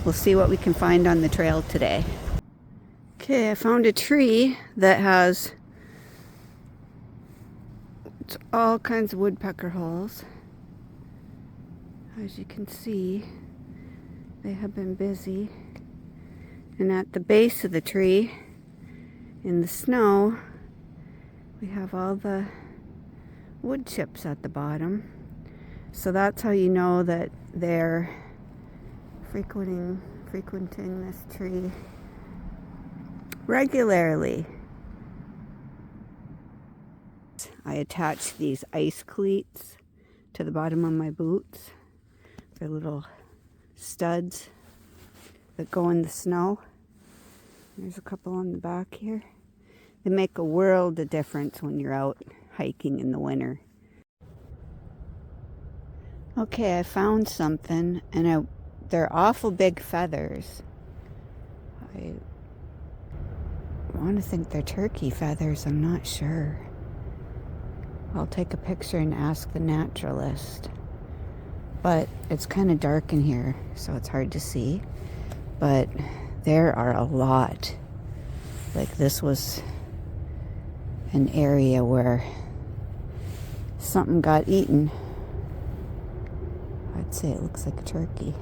We'll see what we can find on the trail today. Okay, I found a tree that has all kinds of woodpecker holes. As you can see, they have been busy. And at the base of the tree, in the snow, we have all the wood chips at the bottom. So that's how you know that they're frequenting this tree regularly. I attach these ice cleats to the bottom of my boots. They're little studs that go in the snow. There's a couple on the back here. They make a world of difference when you're out hiking in the winter. Okay, I found something, and they're awful big feathers. I want to think they're turkey feathers. I'm not sure. I'll take a picture and ask the naturalist. But it's kind of dark in here, so it's hard to see. But there are a lot. Like, this was an area where something got eaten. I'd say it looks like a turkey.